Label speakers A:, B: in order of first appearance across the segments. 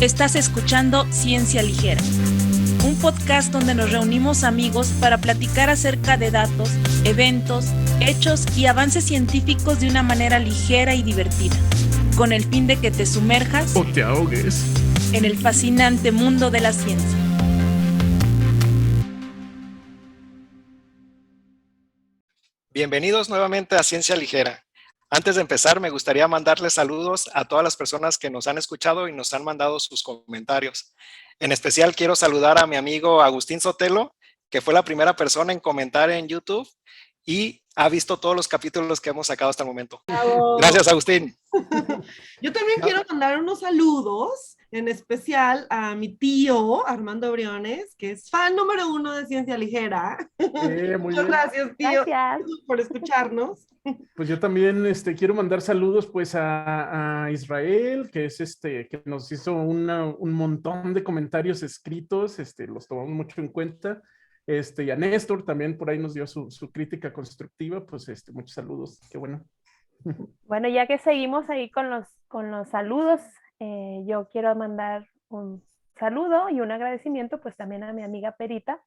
A: Estás escuchando Ciencia Ligera, un podcast donde nos reunimos amigos para platicar acerca de datos, eventos, hechos y avances científicos de una manera ligera y divertida, con el fin de que te sumerjas
B: o te ahogues
A: en el fascinante mundo de la ciencia.
C: Bienvenidos nuevamente a Ciencia Ligera. Antes de empezar, me gustaría mandarles saludos a todas las personas que nos han escuchado y nos han mandado sus comentarios. En especial quiero saludar a mi amigo Agustín Sotelo, que fue la primera persona en comentar en YouTube y ha visto todos los capítulos que hemos sacado hasta el momento.
D: ¡Bravo!
C: Gracias, Agustín.
D: Yo también quiero mandar unos saludos, en especial a mi tío Armando Briones, que es fan número 1 de Ciencia Ligera.
B: Muy
D: Muchas
B: bien.
D: gracias, tío,
E: Gracias.
D: por escucharnos.
B: Pues yo también quiero mandar saludos pues a Israel, que es que nos hizo un montón de comentarios escritos, los tomamos mucho en cuenta. Y a Néstor también por ahí nos dio su crítica constructiva, pues muchos saludos, qué bueno.
E: Bueno, ya que seguimos ahí con los saludos, yo quiero mandar un saludo y un agradecimiento pues también a mi amiga Perita,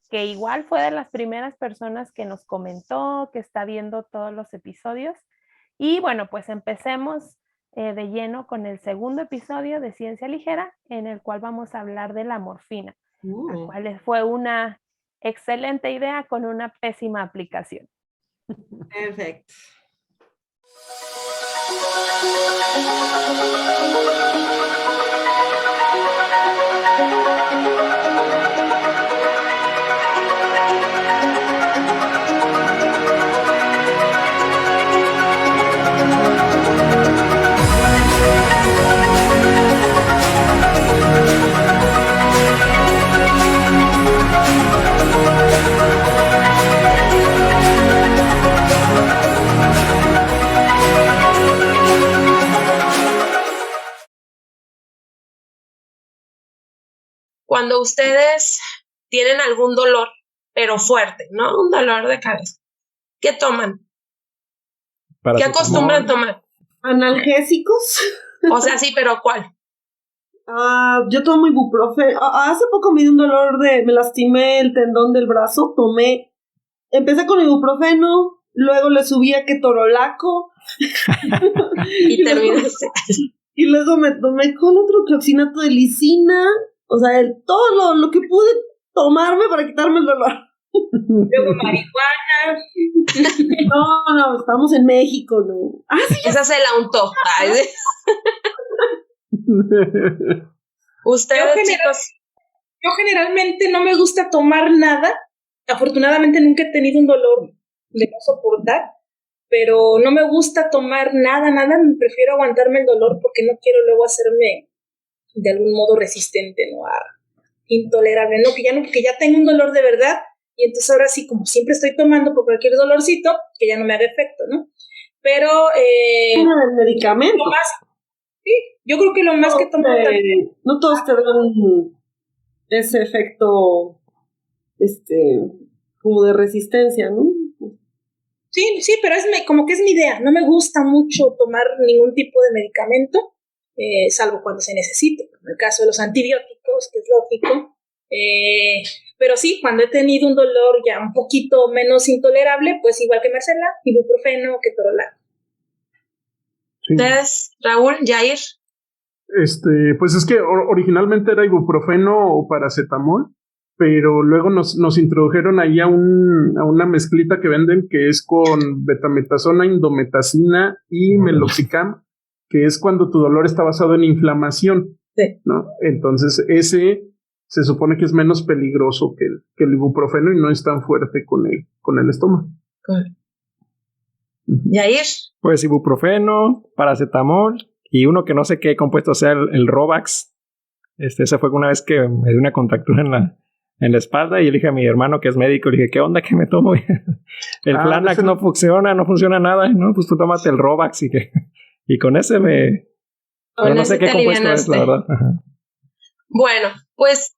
E: que igual fue de las primeras personas que nos comentó, que está viendo todos los episodios. Y bueno, pues empecemos de lleno con el segundo episodio de Ciencia Ligera, en el cual vamos a hablar de la morfina, la cual fue una excelente idea con una pésima aplicación.
D: Perfecto.
F: Cuando ustedes tienen algún dolor, pero fuerte, ¿no? Un dolor de cabeza, ¿qué toman? ¿Qué acostumbran tomar?
D: ¿Analgésicos?
F: O sea, sí, pero ¿cuál?
D: Yo tomo ibuprofeno. Hace poco me dio un dolor me lastimé el tendón del brazo, empecé con ibuprofeno, luego le subí a ketorolaco.
F: Y terminaste.
D: Y luego me tomé con otro cloxinato de lisina. O sea, todo lo que pude tomarme para quitarme el dolor.
F: Luego marihuana.
D: No, estamos en México, ¿no? Sí.
F: Esa se la untó. Ustedes, chicos.
G: Yo generalmente no me gusta tomar nada. Afortunadamente nunca he tenido un dolor de no soportar, pero no me gusta tomar nada. Prefiero aguantarme el dolor porque no quiero luego hacerme de algún modo resistente, ¿no? Intolerable, ¿no? Que ya tengo un dolor de verdad y entonces ahora sí, como siempre estoy tomando por cualquier dolorcito, que ya no me haga efecto, ¿no? Pero
D: el medicamento.
G: Sí, yo creo que lo más que tomo
D: no todos te dan ese efecto como de resistencia, ¿no?
G: Sí, pero como que es mi idea. No me gusta mucho tomar ningún tipo de medicamento, salvo cuando se necesite. En el caso de los antibióticos, que es lógico. Pero sí, cuando he tenido un dolor ya un poquito menos intolerable, pues igual que Marcela, ibuprofeno, ketorolaco.
B: Sí.
F: ¿Ustedes, Raúl, Jair?
B: Pues es que originalmente era ibuprofeno o paracetamol, pero luego nos introdujeron ahí a una mezclita que venden que es con betametasona, indometacina y meloxicam, que es cuando tu dolor está basado en inflamación,
G: sí,
B: ¿no? Entonces ese se supone que es menos peligroso que el ibuprofeno y no es tan fuerte con el estómago.
F: Yair.
H: Pues ibuprofeno, paracetamol y uno que no sé qué compuesto sea, el Robax. Ese fue una vez que me dio una contractura en la espalda y le dije a mi hermano que es médico, le dije, ¿qué onda que me tomo? El Flanax no funciona nada, ¿no? Pues tú tómate el Robax y con ese pero no sé qué compuesto es, la verdad. Ajá.
F: Bueno, pues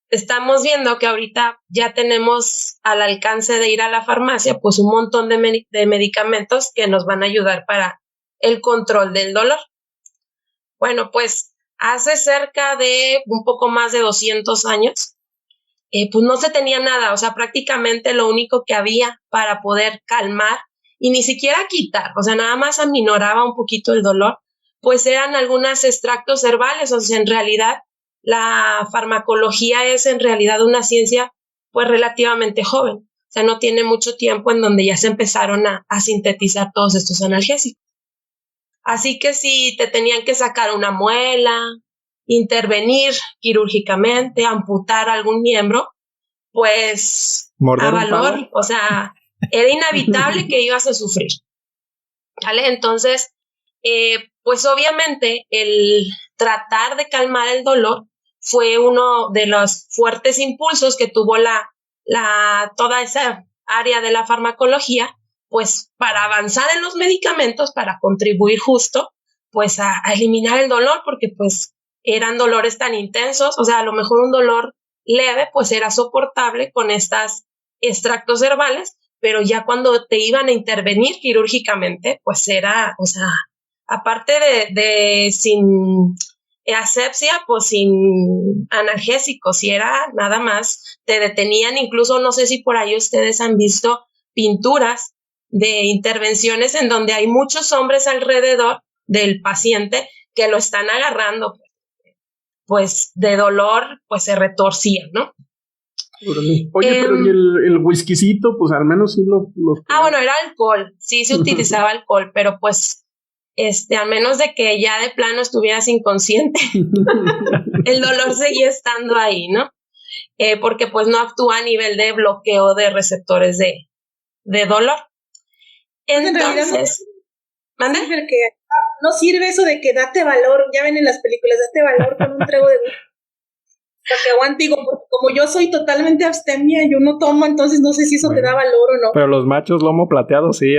F: estamos viendo que ahorita ya tenemos al alcance de ir a la farmacia pues un montón de medicamentos que nos van a ayudar para el control del dolor. Bueno, pues hace cerca de un poco más de 200 años, pues no se tenía nada, o sea, prácticamente lo único que había para poder calmar y ni siquiera quitar, o sea, nada más aminoraba un poquito el dolor, pues eran algunos extractos herbales, o sea, en realidad la farmacología es en realidad una ciencia pues relativamente joven, o sea, no tiene mucho tiempo en donde ya se empezaron a sintetizar todos estos analgésicos. Así que si te tenían que sacar una muela, intervenir quirúrgicamente, amputar algún miembro, pues a valor, o sea, era inevitable que ibas a sufrir, ¿vale? Entonces, pues obviamente el tratar de calmar el dolor fue uno de los fuertes impulsos que tuvo toda esa área de la farmacología, pues para avanzar en los medicamentos, para contribuir justo, pues a eliminar el dolor, porque pues eran dolores tan intensos, o sea, a lo mejor un dolor leve, pues era soportable con estos extractos herbales, pero ya cuando te iban a intervenir quirúrgicamente, pues era, o sea, aparte de sin asepsia, pues sin analgésicos, si era nada más, te detenían, incluso no sé si por ahí ustedes han visto pinturas de intervenciones en donde hay muchos hombres alrededor del paciente que lo están agarrando, pues de dolor, pues se retorcían, ¿no?
B: Oye, pero ¿y el whiskycito? Pues al menos sí lo...
F: bueno, era alcohol, sí se utilizaba alcohol, pero pues a menos de que ya de plano estuvieras inconsciente, el dolor seguía estando ahí, ¿no? Porque pues no actúa a nivel de bloqueo de receptores de dolor. Entonces,
G: ¿mande? No sirve eso de que date valor, ya ven en las películas, date valor con un trago de para que aguante, digo, porque como yo soy totalmente abstemia, yo no tomo, entonces no sé si eso te da valor o no.
H: Pero los machos lomo plateado, sí,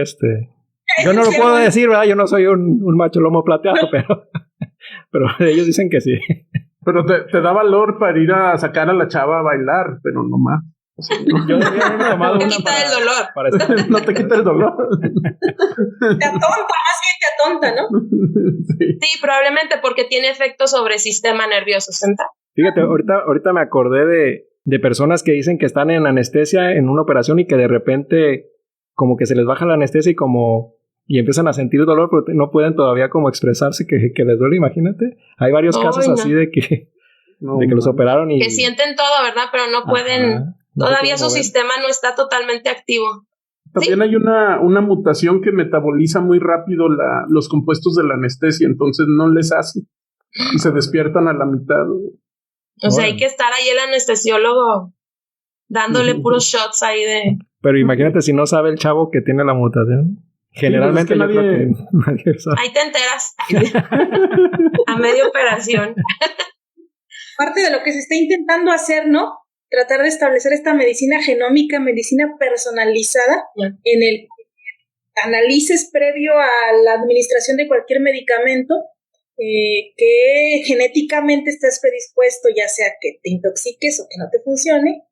H: yo no lo puedo decir, ¿verdad? Yo no soy un macho lomo plateado, pero ellos dicen que sí.
B: Pero te da valor para ir a sacar a la chava a bailar, pero no más. O sea,
F: yo te quita el dolor.
B: No te quita el dolor.
G: Te atonta, más bien te atonta, ¿no?
F: Sí, probablemente porque tiene efecto sobre el sistema nervioso central.
H: Fíjate, ahorita me acordé de personas que dicen que están en anestesia en una operación y que de repente como que se les baja la anestesia y empiezan a sentir dolor, pero no pueden todavía como expresarse que les duele, imagínate. Hay varios casos así de que los operaron y...
F: Que sienten todo, ¿verdad? Pero no pueden... Todavía su sistema no está totalmente activo.
B: También ¿sí? Hay una mutación que metaboliza muy rápido los compuestos de la anestesia, entonces no les hace y se despiertan a la mitad.
F: O sea, hay que estar ahí el anestesiólogo dándole puros shots ahí de...
H: Pero imagínate si no sabe el chavo que tiene la mutación. Generalmente
B: sí, pues es que
F: nadie sabe. Ahí te enteras a media operación.
G: Parte de lo que se está intentando hacer, ¿no? Tratar de establecer esta medicina genómica, medicina personalizada, en el que analices previo a la administración de cualquier medicamento que genéticamente estés predispuesto, ya sea que te intoxiques o que no te funcione,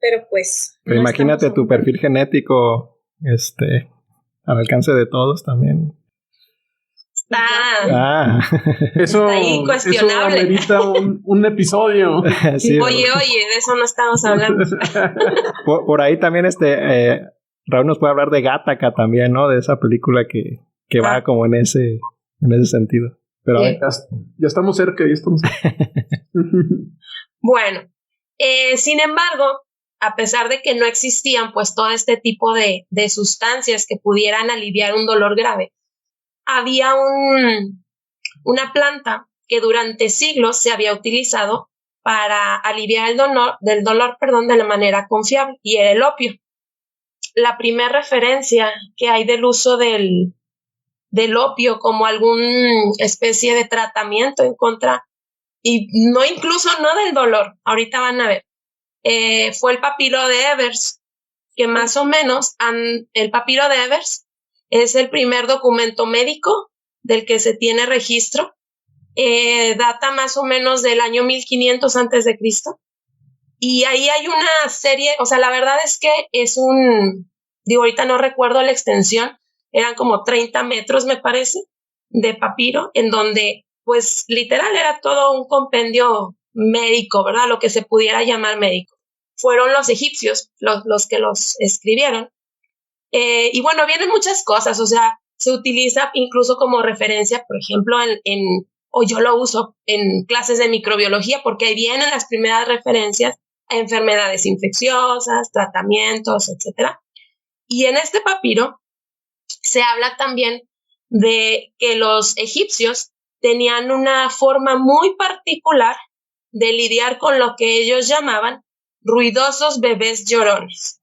G: pero pues...
H: Pero no imagínate tu perfil genético al alcance de todos también.
B: Eso,
F: ahí cuestionable.
B: Eso amerita un episodio.
F: Sí, oye, de eso no estamos hablando.
H: por ahí también Raúl nos puede hablar de Gattaca también, ¿no? De esa película que va como en ese sentido. Pero
B: ya estamos cerca,
F: Bueno, sin embargo, a pesar de que no existían pues todo este tipo de sustancias que pudieran aliviar un dolor grave, había una planta que durante siglos se había utilizado para aliviar el dolor de la manera confiable, y era el opio. La primera referencia que hay del uso del opio como alguna especie de tratamiento en contra, y no incluso no del dolor, ahorita van a ver, fue el papiro de Evers, que más o menos el papiro de Evers es el primer documento médico del que se tiene registro. Data más o menos del año 1500 antes de Cristo. Y ahí hay una serie, o sea, la verdad es que es ahorita no recuerdo la extensión, eran como 30 metros, me parece, de papiro, en donde pues literal era todo un compendio médico, ¿verdad? Lo que se pudiera llamar médico. Fueron los egipcios los que los escribieron. Y bueno, vienen muchas cosas, o sea, se utiliza incluso como referencia, por ejemplo, o yo lo uso en clases de microbiología, porque ahí vienen las primeras referencias a enfermedades infecciosas, tratamientos, etcétera. Y en este papiro se habla también de que los egipcios tenían una forma muy particular de lidiar con lo que ellos llamaban ruidosos bebés llorones.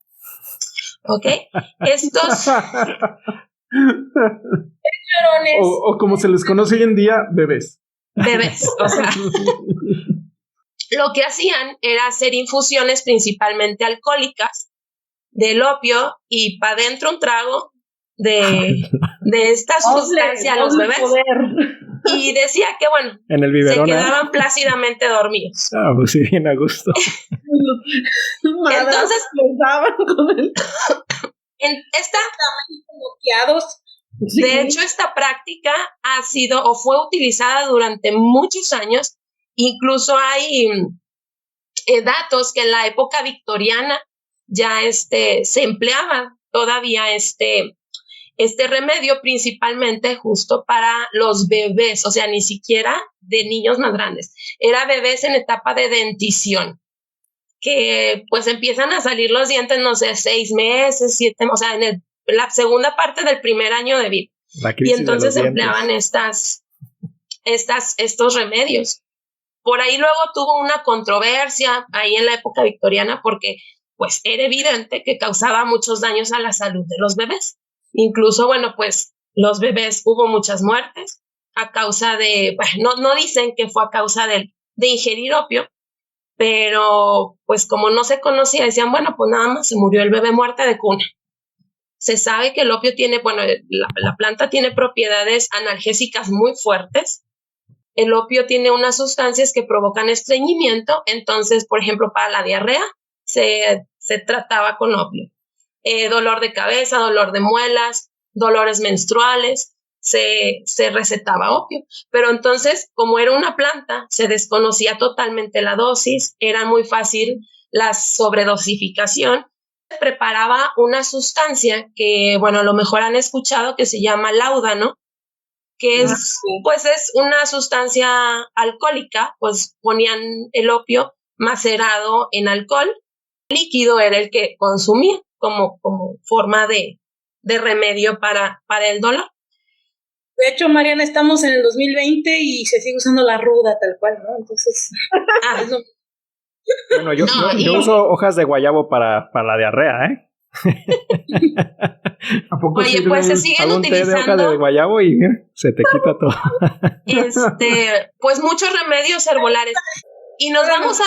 F: ¿Ok? Estos
G: Llorones.
B: O como se les conoce hoy en día, bebés.
F: Bebés, o sea, lo que hacían era hacer infusiones principalmente alcohólicas del opio y para adentro un trago de esta sustancia a los bebés. Y decía que, bueno,
H: en el biberón,
F: se quedaban plácidamente dormidos.
H: Pues sí, bien a gusto.
F: Entonces, en esta, de hecho, esta práctica ha sido o fue utilizada durante muchos años. Incluso hay datos que en la época victoriana ya se empleaba todavía este remedio, principalmente justo para los bebés, o sea, ni siquiera de niños más grandes, era bebés en etapa de dentición, que pues empiezan a salir los dientes, no sé, 6 meses, 7, o sea, en la segunda parte del primer año de vida. Y entonces empleaban estos remedios. Por ahí luego tuvo una controversia ahí en la época victoriana porque pues era evidente que causaba muchos daños a la salud de los bebés. Incluso, bueno, pues los bebés, hubo muchas muertes a causa de, bueno, no dicen que fue a causa de ingerir opio, pero pues como no se conocía, decían, bueno, pues nada más se murió el bebé muerte de cuna. Se sabe que el opio tiene, bueno, la planta tiene propiedades analgésicas muy fuertes. El opio tiene unas sustancias que provocan estreñimiento, entonces, por ejemplo, para la diarrea se trataba con opio. Dolor de cabeza, dolor de muelas, dolores menstruales, se recetaba opio. Pero entonces, como era una planta, se desconocía totalmente la dosis, era muy fácil la sobredosificación. Se preparaba una sustancia que, bueno, a lo mejor han escuchado, que se llama láudano, que es una sustancia alcohólica, pues ponían el opio macerado en alcohol, el líquido era el que consumía como forma de remedio para el dolor.
G: De hecho, Mariana, estamos en el 2020 y se sigue usando la ruda tal cual, ¿no? Entonces,
H: bueno, yo uso hojas de guayabo para la diarrea, ¿eh?
B: ¿A poco
F: Oye, pues se siguen
H: utilizando té de hoja de guayabo y se te quita todo.
F: Pues muchos remedios herbolares. Y nos vamos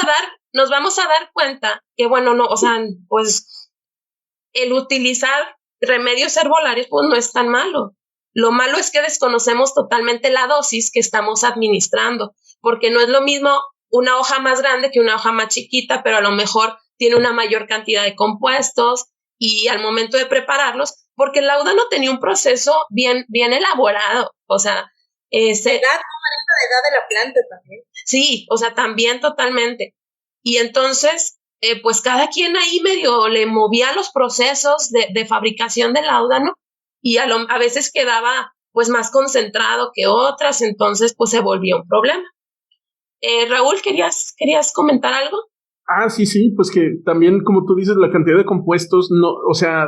F: a dar cuenta que, bueno, no, o sea, pues el utilizar remedios herbolares pues no es tan malo. Lo malo es que desconocemos totalmente la dosis que estamos administrando, porque no es lo mismo una hoja más grande que una hoja más chiquita, pero a lo mejor tiene una mayor cantidad de compuestos y al momento de prepararlos, porque el láudano tenía un proceso bien elaborado, o sea,
G: la edad de la planta también.
F: Sí, o sea, también totalmente. Y entonces, pues cada quien ahí medio le movía los procesos de fabricación del láudano y a veces quedaba pues más concentrado que otras, entonces pues se volvió un problema. Raúl, ¿querías comentar algo?
B: Sí, pues que también, como tú dices, la cantidad de compuestos, no, o sea,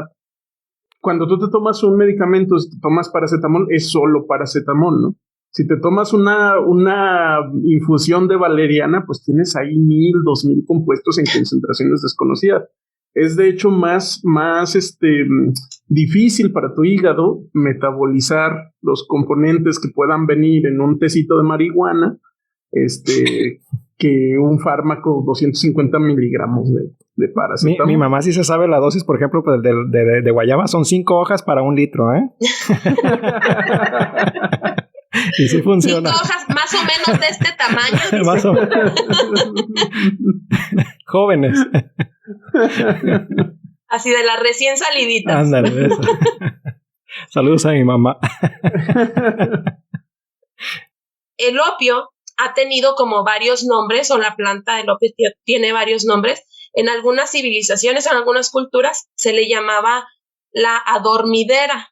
B: cuando tú te tomas un medicamento, si te tomas paracetamol, es solo paracetamol, ¿no? Si te tomas una infusión de valeriana, pues tienes ahí 1,000, 2,000 compuestos en concentraciones desconocidas. Es de hecho más difícil para tu hígado metabolizar los componentes que puedan venir en un tecito de marihuana, que un fármaco 250 miligramos de paracetamol.
H: Mi mamá sí se sabe la dosis, por ejemplo, pues de guayaba, son 5 hojas para 1 litro, ¿eh? Y sí funciona.
F: 5 hojas más o menos de este tamaño.
H: Más o menos. Jóvenes.
F: Así de las recién saliditas.
H: Ándale, eso. Saludos a mi mamá.
F: el opio ha tenido como varios nombres, o la planta del opio tiene varios nombres. En algunas civilizaciones, en algunas culturas, se le llamaba la adormidera,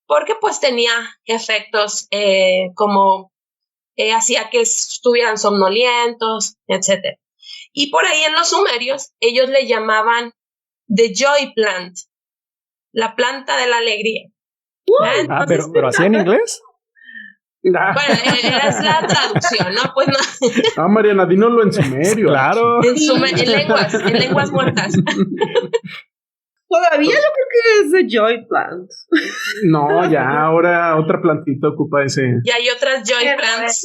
F: porque pues tenía efectos como hacía que estuvieran somnolientos, etc. Y por ahí en los sumerios, ellos le llamaban the joy plant, la planta de la alegría.
H: Entonces, pero ¿así en inglés?
F: Bueno, es la traducción, ¿no? Pues no.
B: Mariana, dínoslo en sumerio.
H: Claro.
F: En lenguas muertas.
D: Todavía yo creo que es de Joy Plant.
B: No, ya, ahora otra plantita ocupa ese.
F: Y hay otras Joy Plants.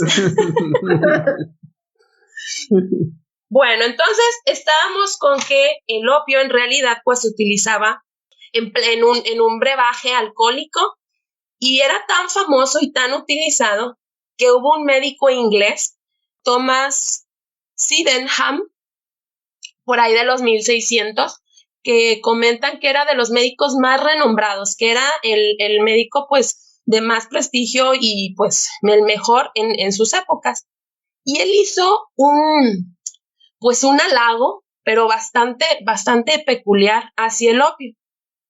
F: Bueno, entonces estábamos con que el opio en realidad pues se utilizaba en un brebaje alcohólico, y era tan famoso y tan utilizado que hubo un médico inglés, Thomas Sydenham, por ahí de los 1600, que comentan que era de los médicos más renombrados, que era el médico pues de más prestigio y pues el mejor en sus épocas. Y él hizo un halago, pero bastante peculiar hacia el opio.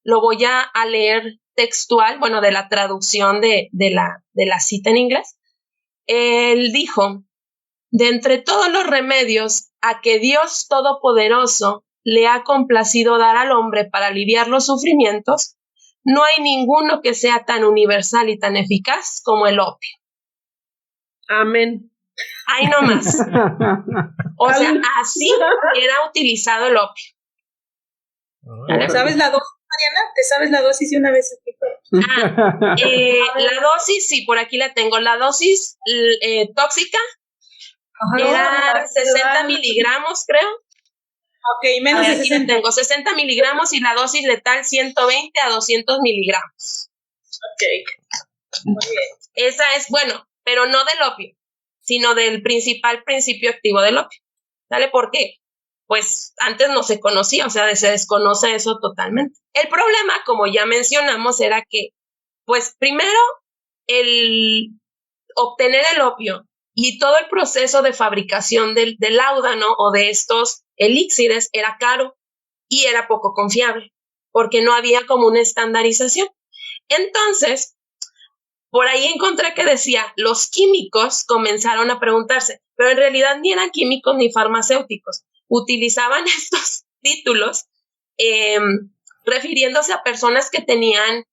F: Lo voy a leer textual, bueno, de la traducción de la cita en inglés. Él dijo: de entre todos los remedios a que Dios Todopoderoso le ha complacido dar al hombre para aliviar los sufrimientos, no hay ninguno que sea tan universal y tan eficaz como el opio.
D: Amén.
F: Ahí nomás. O sea, así era utilizado el opio.
G: ¿Sabes la dosis, Mariana? ¿Te sabes la dosis de una vez?
F: La dosis, sí, por aquí la tengo. La dosis tóxica era 60 miligramos, creo.
G: Ok, menos de 60.
F: Aquí la tengo, 60 miligramos, y la dosis letal 120 a 200 miligramos.
G: Ok, muy bien.
F: Esa es, bueno, pero no del opio, sino del principal principio activo del opio. ¿Sale? ¿Por qué? Pues antes no se conocía, o sea, se desconoce eso totalmente. El problema, como ya mencionamos, era que, pues primero, el obtener el opio y todo el proceso de fabricación del láudano o de estos elixires era caro y era poco confiable, porque no había como una estandarización. Entonces, por ahí encontré que decía, los químicos comenzaron a preguntarse, pero en realidad ni eran químicos ni farmacéuticos. Utilizaban estos títulos refiriéndose a personas que tenían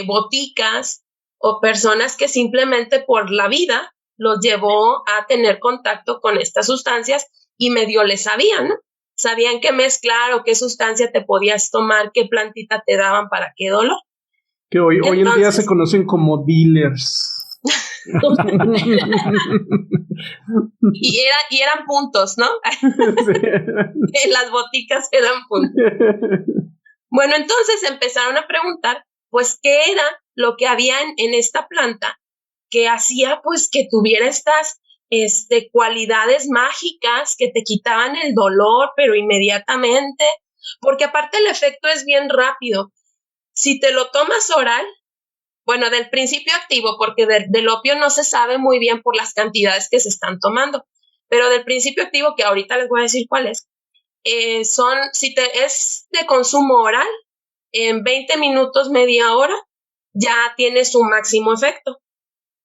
F: boticas, o personas que simplemente por la vida los llevó a tener contacto con estas sustancias y medio le sabían, ¿no? Sabían qué mezclar o qué sustancia te podías tomar, qué plantita te daban para qué dolor.
B: Que hoy en día se conocen como dealers.
F: y eran puntos, ¿no? En las boticas eran puntos. Bueno, entonces empezaron a preguntar, pues, ¿qué era lo que había en esta planta que hacía, pues, que tuviera estas cualidades mágicas que te quitaban el dolor, pero inmediatamente? Porque aparte el efecto es bien rápido. Si te lo tomas oral, bueno, del principio activo, porque del opio no se sabe muy bien por las cantidades que se están tomando, pero del principio activo, que ahorita les voy a decir cuál es, es de consumo oral, en 20 minutos, media hora, ya tiene su máximo efecto.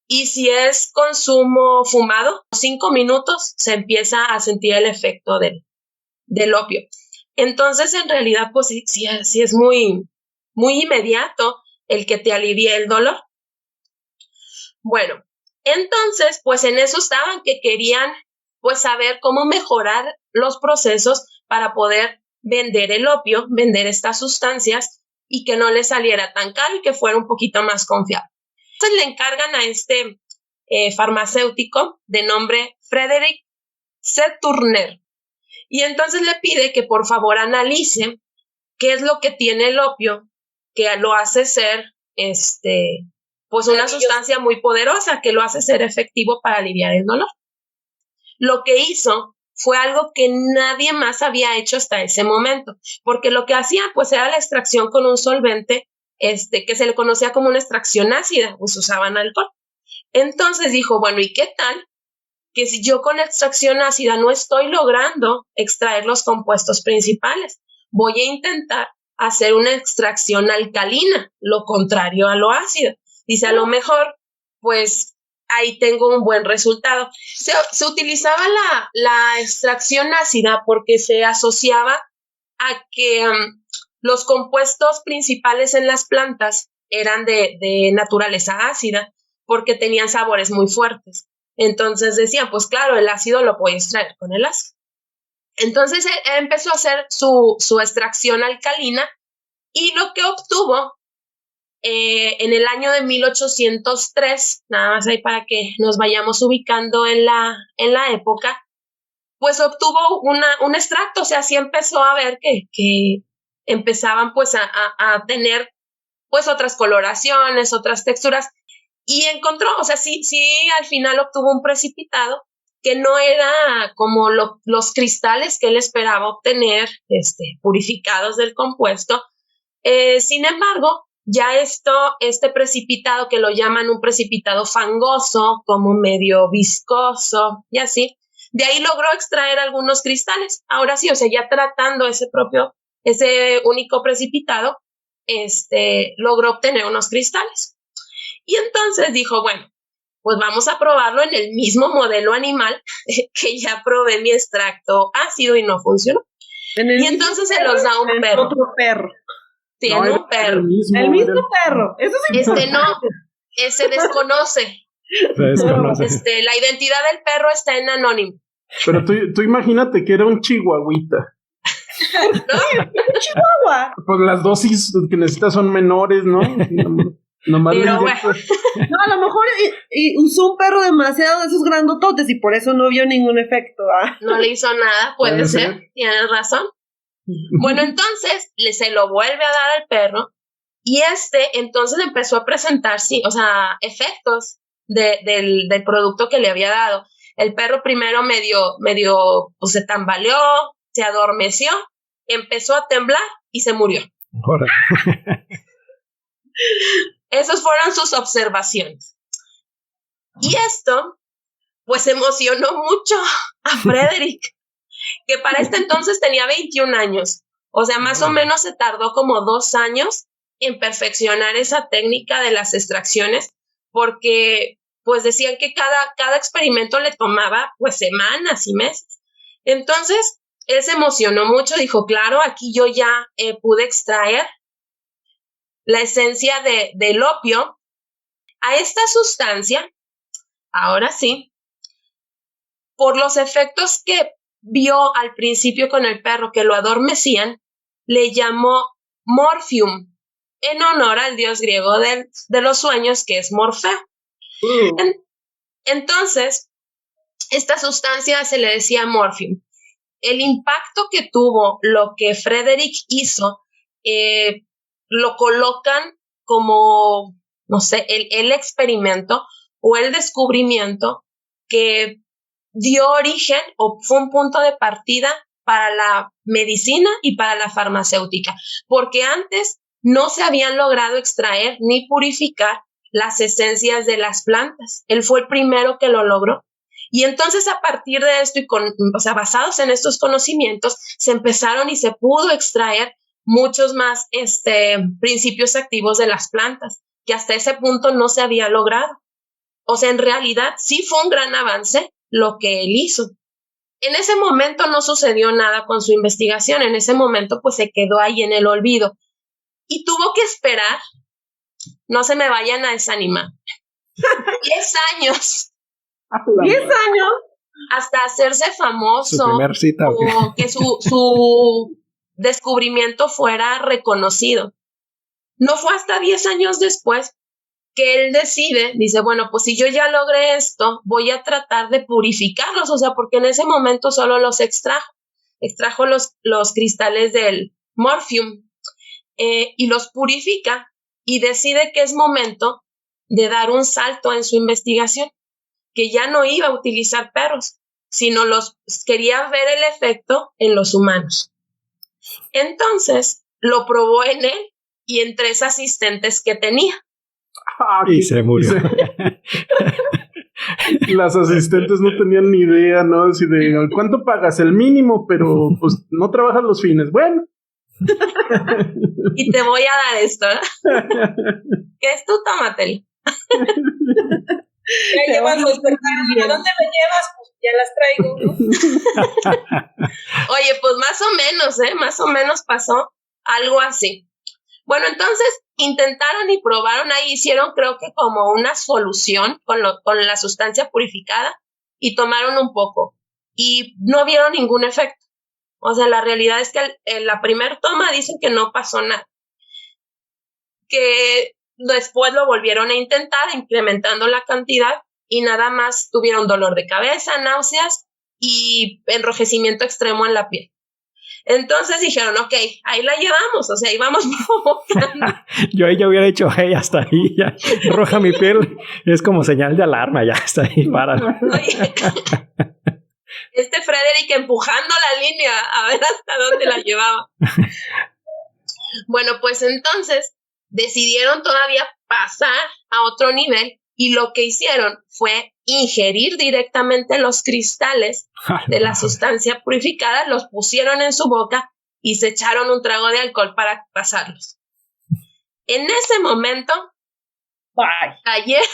F: Y si es consumo fumado, 5 minutos se empieza a sentir el efecto del opio. Entonces, en realidad, pues sí es muy, muy inmediato el que te alivie el dolor. Bueno, entonces, pues en eso estaban, que querían pues saber cómo mejorar los procesos para poder vender el opio, vender estas sustancias, y que no les saliera tan caro y que fuera un poquito más confiable. Entonces le encargan a este farmacéutico de nombre Frederick C. Turner, y entonces le pide que por favor analice qué es lo que tiene el opio que lo hace ser pues una sustancia muy poderosa, que lo hace ser efectivo para aliviar el dolor. Lo que hizo fue algo que nadie más había hecho hasta ese momento, porque lo que hacía pues era la extracción con un solvente que se le conocía como una extracción ácida, pues usaban alcohol. Entonces dijo, bueno, ¿y qué tal que si yo con extracción ácida no estoy logrando extraer los compuestos principales? Voy a intentar hacer una extracción alcalina, lo contrario a lo ácido. Dice, a lo mejor, pues ahí tengo un buen resultado. Se utilizaba la extracción ácida porque se asociaba a que los compuestos principales en las plantas eran de naturaleza ácida porque tenían sabores muy fuertes. Entonces decían, pues claro, el ácido lo voy a extraer con el ácido. Entonces él empezó a hacer su extracción alcalina y lo que obtuvo en el año de 1803, nada más ahí para que nos vayamos ubicando en la época, pues obtuvo un extracto, o sea, sí empezó a ver que empezaban pues a tener pues otras coloraciones, otras texturas, y encontró, o sea, sí al final obtuvo un precipitado que no era como los cristales que él esperaba obtener, purificados del compuesto. Sin embargo, ya este precipitado que lo llaman un precipitado fangoso, como medio viscoso y así, de ahí logró extraer algunos cristales. Ahora sí, o sea, ya tratando ese único precipitado, logró obtener unos cristales. Y entonces dijo, bueno, pues vamos a probarlo en el mismo modelo animal que ya probé mi extracto ácido y no funcionó. Y entonces se los da un perro.
D: Otro perro.
F: Sí, en un perro.
D: El mismo perro. Eso sí.
F: No, se desconoce. La identidad del perro está en anónimo.
B: Pero tú imagínate que era un chihuahuita.
F: ¿No?
D: Chihuahua.
B: Pues las dosis que necesitas son menores, ¿no? Nomás
F: pero bueno.
D: No, a lo mejor usó un perro demasiado de esos grandototes y por eso no vio ningún efecto.
F: No le hizo nada, puede ser. Tienes razón. Bueno, entonces se lo vuelve a dar al perro y entonces empezó a presentar, sí, o sea, efectos del producto que le había dado. El perro primero medio, pues se tambaleó, se adormeció, empezó a temblar y se murió. Esas fueron sus observaciones. Y esto, pues emocionó mucho a Frederick, que para entonces tenía 21 años. O sea, más o menos se tardó como 2 años en perfeccionar esa técnica de las extracciones, porque pues decían que cada experimento le tomaba pues semanas y meses. Entonces, él se emocionó mucho, dijo, claro, aquí yo ya pude extraer la esencia del opio. A esta sustancia, ahora sí, por los efectos que vio al principio con el perro que lo adormecían, le llamó Morphium, en honor al dios griego de los sueños, que es Morfeo. Entonces, esta sustancia se le decía Morphium. El impacto que tuvo lo que Frederick hizo, lo colocan como, no sé, el experimento o el descubrimiento que dio origen o fue un punto de partida para la medicina y para la farmacéutica, porque antes no se habían logrado extraer ni purificar las esencias de las plantas. Él fue el primero que lo logró. Y entonces a partir de esto y basados en estos conocimientos, se empezaron y se pudo extraer muchos más principios activos de las plantas, que hasta ese punto no se había logrado. O sea, en realidad sí fue un gran avance lo que él hizo. En ese momento no sucedió nada con su investigación, en ese momento pues se quedó ahí en el olvido. Y tuvo que esperar, no se me vayan a desanimar, 10 años.
D: 10 años.
F: Hasta hacerse famoso.
H: Su primer cita,
F: o que su descubrimiento fuera reconocido. No fue hasta 10 años después que él dice, bueno, pues si yo ya logré esto, voy a tratar de purificarlos, o sea, porque en ese momento solo los extrajo los cristales del Morphium y los purifica y decide que es momento de dar un salto en su investigación, que ya no iba a utilizar perros, sino quería ver el efecto en los humanos. Entonces, lo probó en él y en 3 asistentes que tenía.
H: Y se murió.
B: Las asistentes no tenían ni idea, ¿no? Así de, ¿cuánto pagas? El mínimo, pero pues no trabajas los fines. Bueno.
F: Y te voy a dar esto, ¿no? ¿Qué es tu tómatelo?
G: Ya llevas los perfumes. ¿A dónde me llevas? Pues ya las traigo, ¿no?
F: Oye, pues más o menos, más o menos pasó algo así. Bueno, entonces intentaron y probaron ahí, hicieron creo que como una solución con la sustancia purificada y tomaron un poco y no vieron ningún efecto. O sea, la realidad es que en la primera toma dicen que no pasó nada. Que después lo volvieron a intentar incrementando la cantidad y nada más tuvieron dolor de cabeza, náuseas y enrojecimiento extremo en la piel. Entonces dijeron, ok, ahí la llevamos, o sea, íbamos provocando.
H: Yo ahí ya hubiera dicho, hey, hasta ahí, ya roja mi piel, es como señal de alarma, ya está ahí, para.
F: Oye, Frederick empujando la línea a ver hasta dónde la llevaba. Bueno, pues entonces decidieron todavía pasar a otro nivel y lo que hicieron fue ingerir directamente los cristales de la sustancia purificada, los pusieron en su boca y se echaron un trago de alcohol para pasarlos. En ese momento, cayeron.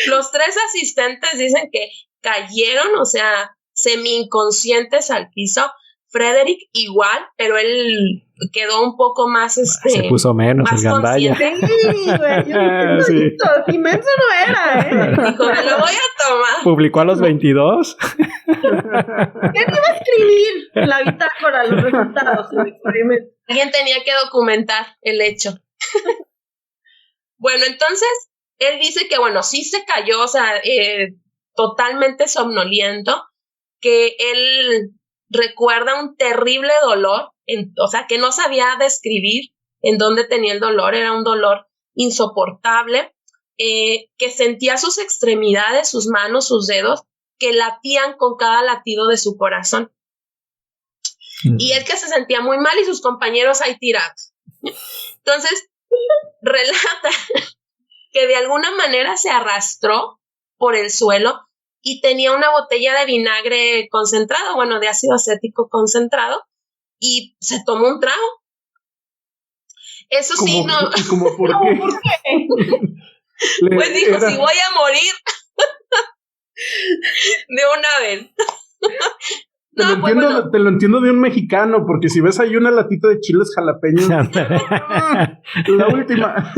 F: Los 3 asistentes dicen que cayeron, o sea, semi-inconscientes al piso. Frederick igual, pero él quedó un poco más
H: se puso menos
F: más
H: el gandalla.
D: Sí, güey, yo
H: Sí.
D: inmenso no era,
F: Dijo, me lo voy a tomar.
H: ¿Publicó a los 22?
D: ¿Qué te iba a escribir en la bitácora los resultados del experimento?
F: Alguien tenía que documentar el hecho. Bueno, entonces, él dice que, bueno, sí se cayó, o sea, totalmente somnoliento, que él recuerda un terrible dolor, o sea, que no sabía describir en dónde tenía el dolor, era un dolor insoportable, que sentía sus extremidades, sus manos, sus dedos, que latían con cada latido de su corazón. Y él que se sentía muy mal y sus compañeros ahí tirados. Entonces, relata que de alguna manera se arrastró por el suelo y tenía una botella de vinagre concentrado, bueno, de ácido acético concentrado, y se tomó un trago. Eso sí, no.
B: ¿Cómo por qué?
F: Pues dijo, si voy a morir de una vez.
B: Te lo entiendo de un mexicano, porque si ves ahí una latita de chiles jalapeños, la última.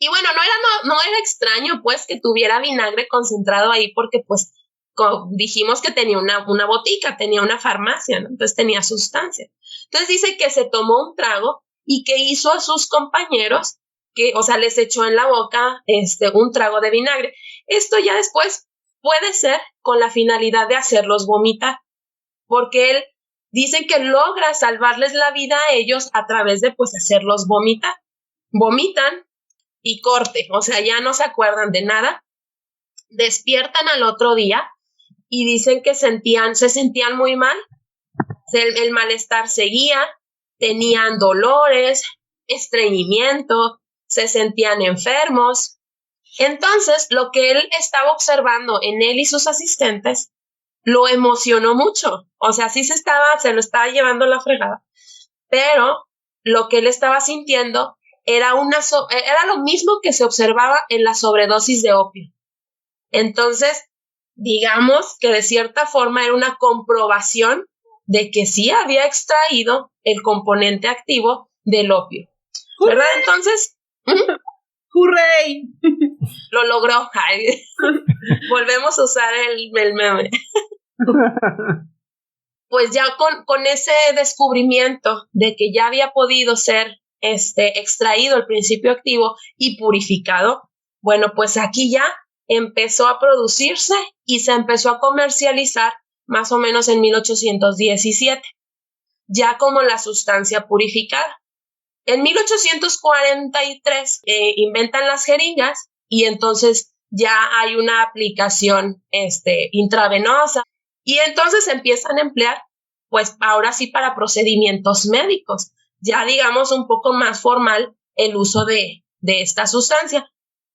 F: Bueno, no era extraño, pues, que tuviera vinagre concentrado ahí, porque, pues, dijimos que tenía una botica, tenía una farmacia, ¿no? Entonces tenía sustancia. Entonces dice que se tomó un trago y que hizo a sus compañeros o sea, les echó en la boca un trago de vinagre. Esto ya después puede ser con la finalidad de hacerlos vomitar, porque él dice que logra salvarles la vida a ellos a través de, pues, hacerlos vomitar. Vomitan y corte, o sea, ya no se acuerdan de nada. Despiertan al otro día y dicen que se sentían muy mal. El malestar seguía, tenían dolores, estreñimiento, se sentían enfermos. Entonces, lo que él estaba observando en él y sus asistentes lo emocionó mucho. O sea, sí se lo estaba llevando la fregada, pero lo que él estaba sintiendo era lo mismo que se observaba en la sobredosis de opio. Entonces, digamos que de cierta forma era una comprobación de que sí había extraído el componente activo del opio, ¿verdad? Entonces,
D: ¡hurray!
F: Lo logró. Ay, volvemos a usar el meme. Pues ya con ese descubrimiento de que ya había podido ser extraído el principio activo y purificado, bueno, pues aquí ya empezó a producirse y se empezó a comercializar más o menos en 1817, ya como la sustancia purificada. En 1843 inventan las jeringas y entonces ya hay una aplicación intravenosa y entonces empiezan a emplear, pues ahora sí para procedimientos médicos, ya digamos un poco más formal el uso de esta sustancia.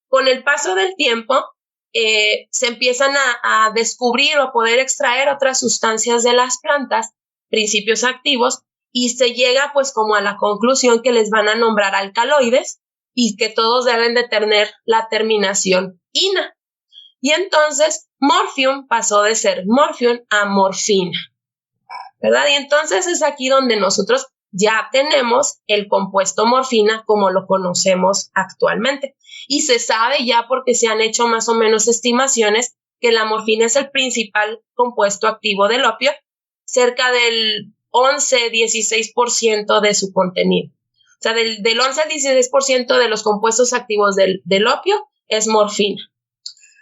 F: Con el paso del tiempo, se empiezan a descubrir o a poder extraer otras sustancias de las plantas, principios activos, y se llega pues como a la conclusión que les van a nombrar alcaloides y que todos deben de tener la terminación ina. Y entonces morphium pasó de ser morphium a morfina, ¿verdad? Y entonces es aquí donde nosotros ya tenemos el compuesto morfina como lo conocemos actualmente. Y se sabe ya, porque se han hecho más o menos estimaciones, que la morfina es el principal compuesto activo del opio, cerca del 11-16% de su contenido. O sea, del 11-16% de los compuestos activos del opio es morfina.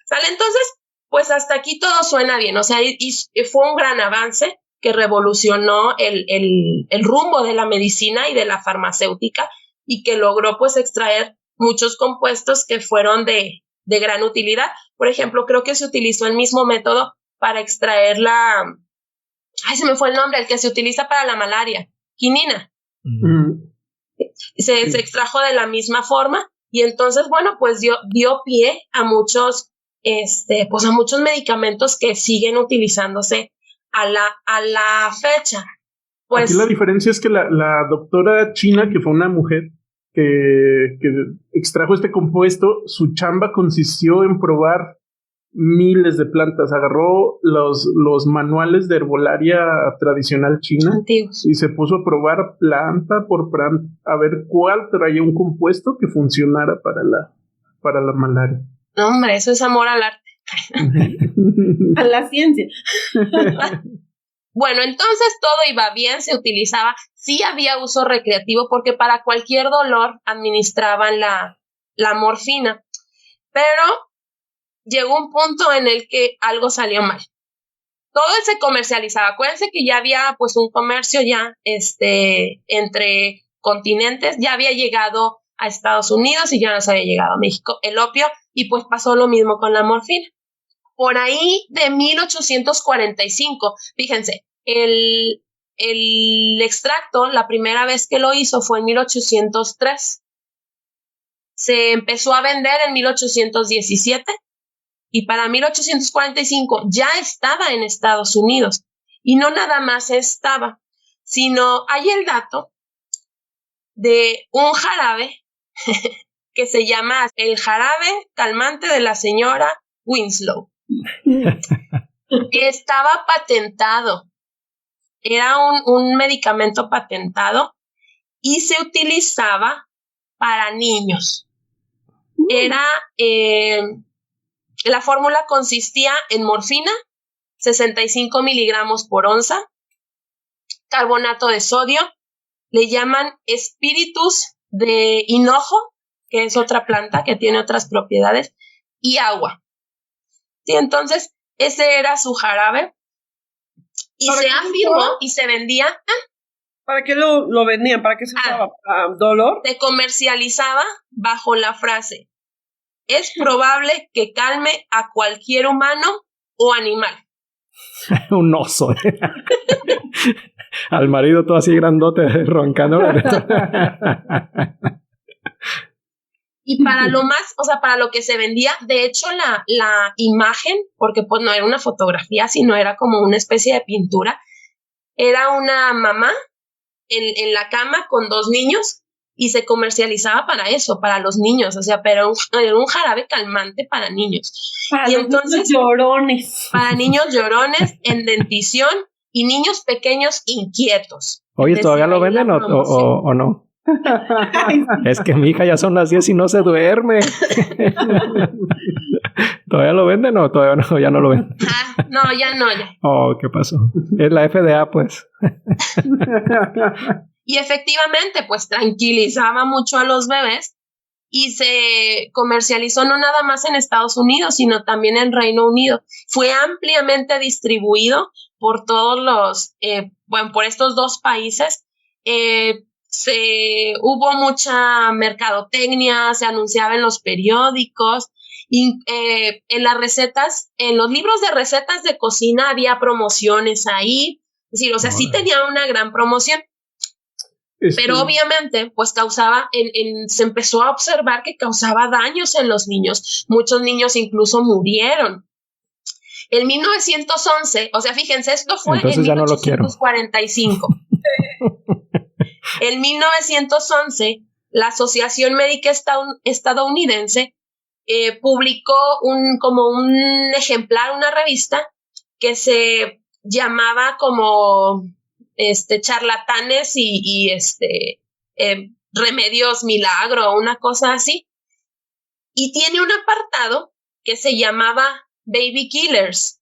F: ¿Sale? Entonces, pues hasta aquí todo suena bien. O sea, y fue un gran avance que revolucionó el rumbo de la medicina y de la farmacéutica, y que logró pues extraer muchos compuestos que fueron de gran utilidad. Por ejemplo, creo que se utilizó el mismo método para extraer se me fue el nombre, el que se utiliza para la malaria, quinina. Se extrajo de la misma forma, y entonces, bueno, pues dio pie a muchos, pues a muchos medicamentos que siguen utilizándose a la fecha. Pues,
B: aquí la diferencia es que la doctora china, que fue una mujer que extrajo este compuesto, su chamba consistió en probar miles de plantas. Agarró los manuales de herbolaria tradicional china
F: antiguos
B: y se puso a probar planta por planta a ver cuál traía un compuesto que funcionara para la malaria.
F: No, hombre, eso es amor al arte.
D: A la ciencia.
F: Bueno, entonces todo iba bien, se utilizaba, sí había uso recreativo, porque para cualquier dolor administraban la morfina, pero llegó un punto en el que algo salió mal. Todo se comercializaba. Acuérdense que ya había pues un comercio ya entre continentes, ya había llegado a Estados Unidos y ya nos había llegado a México el opio, y pues pasó lo mismo con la morfina. Por ahí de 1845, fíjense, el extracto, la primera vez que lo hizo fue en 1803. Se empezó a vender en 1817 y para 1845 ya estaba en Estados Unidos. Y no nada más estaba, sino hay el dato de un jarabe que se llama el jarabe calmante de la señora Winslow. Estaba patentado, era un medicamento patentado y se utilizaba para niños. La fórmula consistía en morfina, 65 miligramos por onza, carbonato de sodio, le llaman espíritus de hinojo, que es otra planta que tiene otras propiedades, y agua. Sí, entonces, ese era su jarabe. Y se afirmó y se vendía.
D: ¿Para qué lo vendían? ¿Para qué se usaba? ¿Para dolor?
F: Se comercializaba bajo la frase: es probable que calme a cualquier humano o animal.
H: Un oso. Al marido todo así grandote, roncando.
F: Y para lo más, o sea, para lo que se vendía, de hecho la imagen, porque pues no era una fotografía, sino era como una especie de pintura, era una mamá en la cama con dos niños, y se comercializaba para eso, para los niños, o sea, pero era un jarabe calmante para niños.
D: Para
F: y
D: los
F: entonces,
D: niños llorones.
F: Para niños llorones, en dentición, y niños pequeños inquietos.
H: Oye, ¿todavía lo venden o no? Es que mi hija ya son las 10 y no se duerme. ¿Todavía lo venden o todavía no? Ya no lo venden.
F: No, ya no, ya.
H: Oh, ¿qué pasó? Es la FDA, pues.
F: Y efectivamente, pues tranquilizaba mucho a los bebés, y se comercializó no nada más en Estados Unidos, sino también en Reino Unido. Fue ampliamente distribuido por todos por estos dos países. Hubo mucha mercadotecnia, se anunciaba en los periódicos, y en las recetas, en los libros de recetas de cocina había promociones ahí. Es decir, o sea, sí tenía una gran promoción. Pero obviamente, pues causaba, se empezó a observar que causaba daños en los niños. Muchos niños incluso murieron. En 1911, o sea, fíjense, esto fue
H: entonces
F: en
H: ya
F: 1845. En 1911, la Asociación Médica Estadounidense publicó como un ejemplar, una revista que se llamaba como charlatanes y remedios milagro, una cosa así. Y tiene un apartado que se llamaba Baby Killers.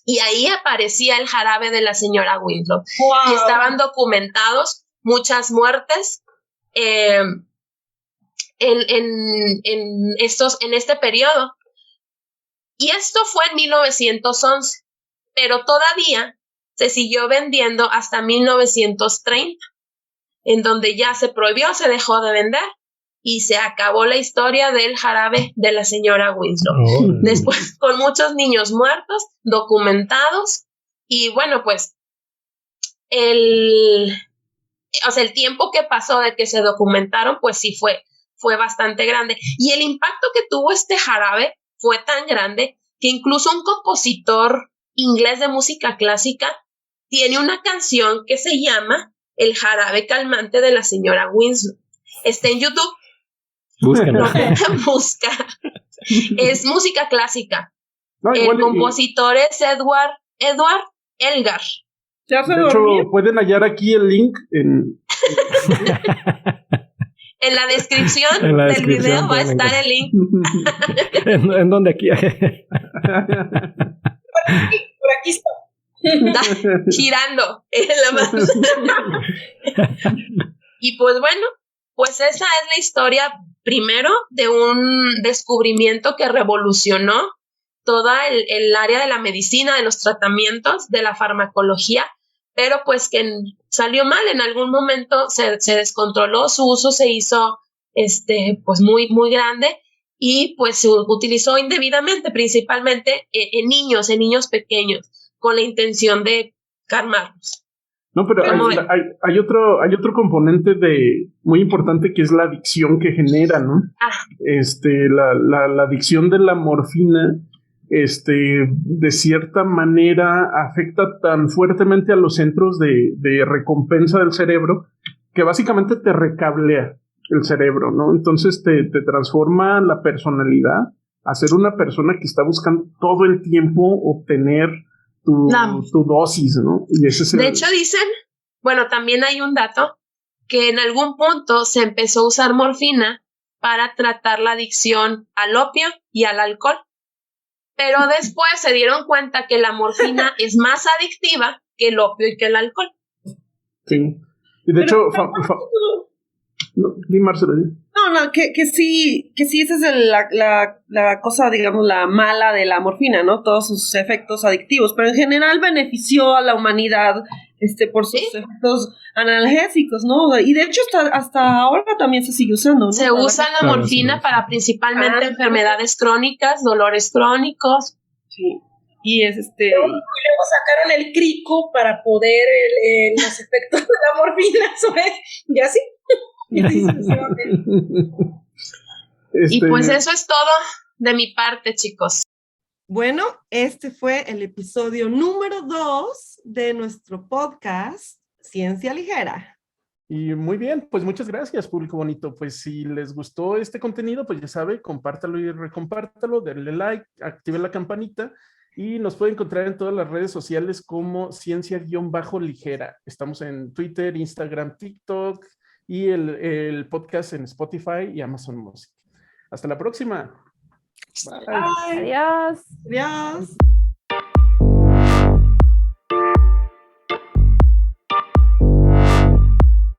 F: Y ahí aparecía el jarabe de la señora Winslow.
D: Wow.
F: Y estaban documentados muchas muertes en este periodo. Y esto fue en 1911, pero todavía se siguió vendiendo hasta 1930, en donde ya se prohibió, se dejó de vender y se acabó la historia del jarabe de la señora Winslow. Después, con muchos niños muertos, documentados, y bueno, pues el tiempo que pasó de que se documentaron, pues sí fue bastante grande. Y el impacto que tuvo este jarabe fue tan grande que incluso un compositor inglés de música clásica tiene una canción que se llama El jarabe calmante de la señora Winslow. Está en YouTube.
H: Búsquenlo.
F: Busca. Es música clásica.
B: No,
F: el compositor es Edward Elgar.
D: ¿Ya se
B: de hecho,
D: dormía?
B: pueden hallar aquí el link en
F: En la descripción del video va a estar el link.
H: ¿En dónde aquí?
G: Por aquí está.
F: Girando en la mano. Y pues bueno, pues esa es la historia primero de un descubrimiento que revolucionó toda el área de la medicina, de los tratamientos, de la farmacología, pero pues que salió mal en algún momento, se descontroló, su uso se hizo pues muy, muy grande y pues se utilizó indebidamente, principalmente en niños pequeños, con la intención de calmarlos.
B: No, pero hay otro componente muy importante que es la adicción que genera, ¿no? La adicción de la morfina, de cierta manera afecta tan fuertemente a los centros de recompensa del cerebro que básicamente te recablea el cerebro, ¿no? Entonces te transforma la personalidad a ser una persona que está buscando todo el tiempo obtener tu dosis, ¿no? Y ese es
F: de hecho dicen, bueno, también hay un dato que en algún punto se empezó a usar morfina para tratar la adicción al opio y al alcohol, pero después se dieron cuenta que la morfina es más adictiva que el opio y que el alcohol.
B: Sí, y de hecho no, di Marcelo.
D: No, que sí, esa es la cosa, digamos, la mala de la morfina, ¿no? Todos sus efectos adictivos, pero en general benefició a la humanidad por sus efectos analgésicos, ¿no? Y de hecho hasta ahora también se sigue usando, ¿no?
F: Se usa la morfina para principalmente enfermedades crónicas, dolores crónicos.
D: Sí. Y es
G: Y luego sacaron el crico para poder los efectos de la morfina, ¿sabes? Ya sí.
F: Y pues eso es todo de mi parte, chicos.
D: Bueno, este fue el episodio número 2 de nuestro podcast Ciencia Ligera.
B: Y muy bien, pues muchas gracias, público bonito. Pues si les gustó este contenido, pues ya sabe, compártalo y recompártalo, denle like, active la campanita y nos puede encontrar en todas las redes sociales como Ciencia-Ligera. Estamos en Twitter, Instagram, TikTok y el podcast en Spotify y Amazon Music. Hasta la próxima.
E: Bye. Adiós.
D: Adiós.